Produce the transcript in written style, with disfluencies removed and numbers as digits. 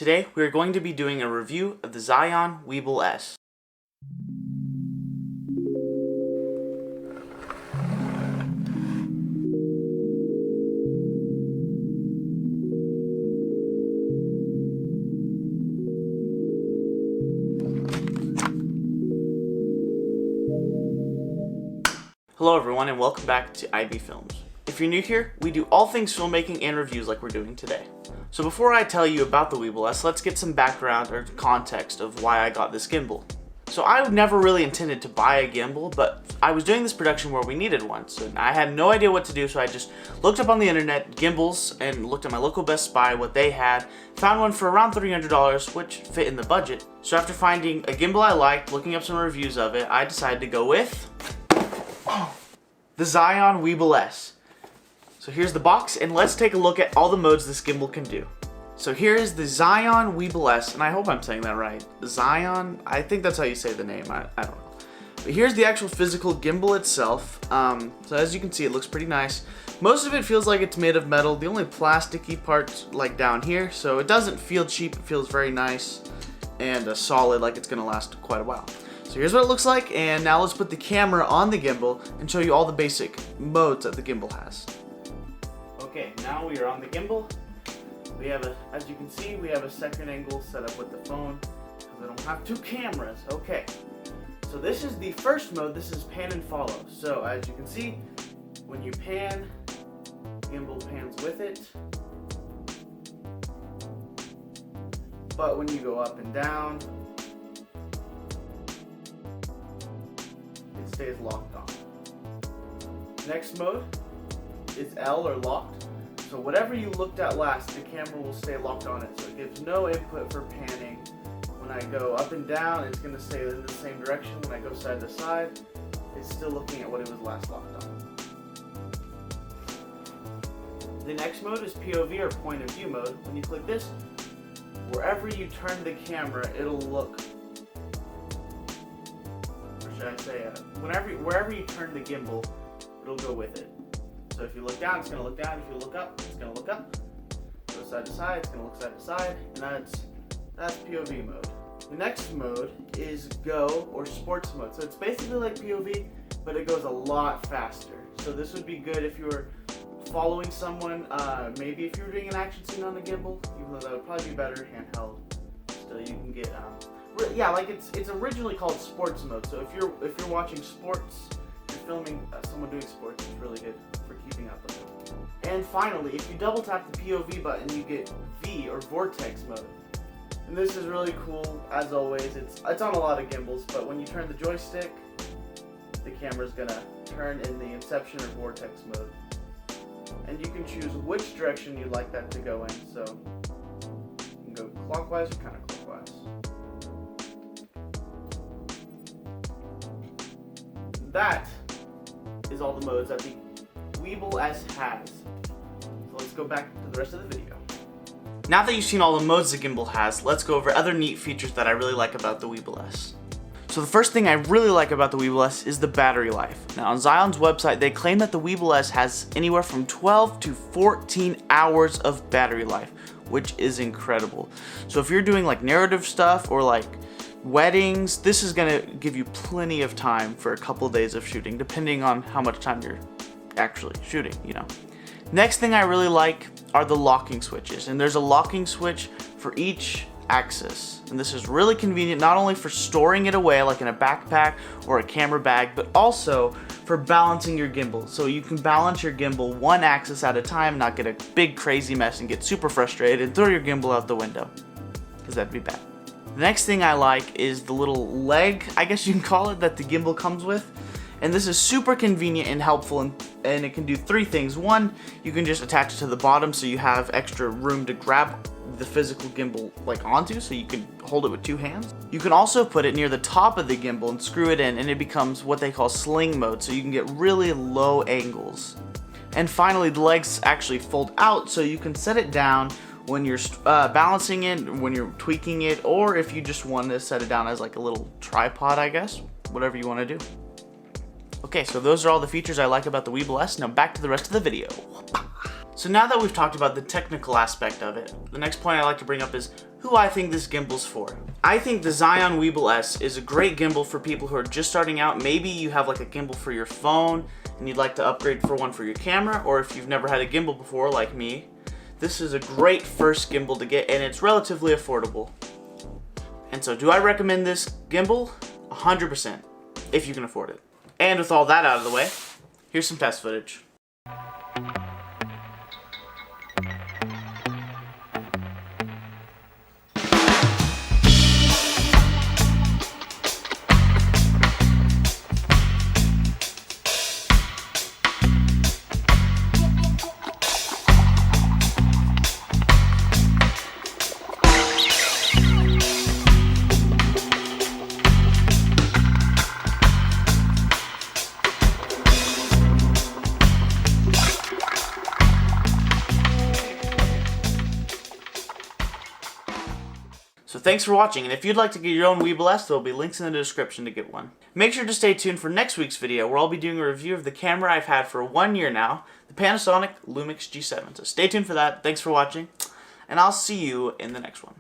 Today we are going to be doing a review of the Zhiyun Weebill S. Hello everyone and welcome back to IB Films. If you're new here, we do all things filmmaking and reviews like we're doing today. So before I tell you about the Weebill S, let's get some background or context of why I got this gimbal. So I never really intended to buy a gimbal, but I was doing this production where we needed one. So I had no idea what to do, so I just looked up on the internet gimbals and looked at my local Best Buy, what they had, found one for around $300, which fit in the budget. So after finding a gimbal I liked, looking up some reviews of it, I decided to go with the Zhiyun Weebill S. So here's the box, and let's take a look at all the modes this gimbal can do. So here is the Zhiyun Weebill S, and I hope I'm saying that right. Zhiyun, I think that's how you say the name, I don't know. But here's the actual physical gimbal itself. So as you can see, it looks pretty nice. Most of it feels like it's made of metal. The only plasticky part's like down here, so it doesn't feel cheap. It feels very nice and solid, like it's gonna last quite a while. So here's what it looks like, and now let's put the camera on the gimbal and show you all the basic modes that the gimbal has. Okay, now we are on the gimbal. We have as you can see, we have a second angle set up with the phone, because I don't have two cameras. Okay, so this is the first mode. This is pan and follow. So as you can see, when you pan, gimbal pans with it. But when you go up and down, it stays locked on. Next mode is L or locked. So whatever you looked at last, the camera will stay locked on it. So it gives no input for panning. When I go up and down, it's going to stay in the same direction. When I go side to side, it's still looking at what it was last locked on. The next mode is POV or point of view mode. When you click this, wherever you turn the camera, it'll look. Or should I say, wherever you turn the gimbal, it'll go with it. So if you look down, it's going to look down. If you look up, it's going to look up. Go side to side, it's going to look side to side. And that's POV mode. The next mode is Go or Sports mode. So it's basically like POV, but it goes a lot faster. So this would be good if you were following someone, maybe if you were doing an action scene on a gimbal, even though that would probably be better handheld. So you can get, yeah, like it's originally called Sports mode. So if you're watching sports, you're filming someone doing sports, it's really good for keeping up with it. And finally, if you double tap the POV button, you get V or Vortex mode. And this is really cool, as always. It's on a lot of gimbals, but when you turn the joystick, the camera's gonna turn in the Inception or Vortex mode. And you can choose which direction you'd like that to go in. So you can go clockwise or counterclockwise. That is all the modes that the Weebill S has. So let's go back to the rest of the video. Now that you've seen all the modes the gimbal has, let's go over other neat features that I really like about the Weebill S. So the first thing I really like about the Weebill S is the battery life. Now on Zhiyun's website, they claim that the Weebill S has anywhere from 12 to 14 hours of battery life, which is incredible. So if you're doing like narrative stuff or like weddings, this is gonna give you plenty of time for a couple of days of shooting, depending on how much time you're actually shooting, you know. Next thing I really like are the locking switches, and there's a locking switch for each axis. And this is really convenient, not only for storing it away like in a backpack or a camera bag, but also for balancing your gimbal. So you can balance your gimbal one axis at a time, not get a big crazy mess and get super frustrated and throw your gimbal out the window, because that'd be bad. The next thing I like is the little leg, I guess you can call it, that the gimbal comes with. And this is super convenient and helpful, and it can do three things. One, you can just attach it to the bottom so you have extra room to grab the physical gimbal like onto, so you can hold it with two hands. You can also put it near the top of the gimbal and screw it in, and it becomes what they call sling mode, so you can get really low angles. And finally, the legs actually fold out, so you can set it down when you're balancing it, when you're tweaking it, or if you just want to set it down as like a little tripod, I guess, whatever you want to do. Okay, so those are all the features I like about the Weebill S. Now back to the rest of the video. So now that we've talked about the technical aspect of it, the next point I'd like to bring up is who I think this gimbal's for. I think the Zhiyun Weebill S is a great gimbal for people who are just starting out. Maybe you have like a gimbal for your phone and you'd like to upgrade for one for your camera, or if you've never had a gimbal before like me, this is a great first gimbal to get, and it's relatively affordable. And so do I recommend this gimbal? 100%, if you can afford it. And with all that out of the way, here's some test footage. So thanks for watching, and if you'd like to get your own Weebill S, there will be links in the description to get one. Make sure to stay tuned for next week's video, where I'll be doing a review of the camera I've had for 1 year now, the Panasonic Lumix G7. So stay tuned for that. Thanks for watching, and I'll see you in the next one.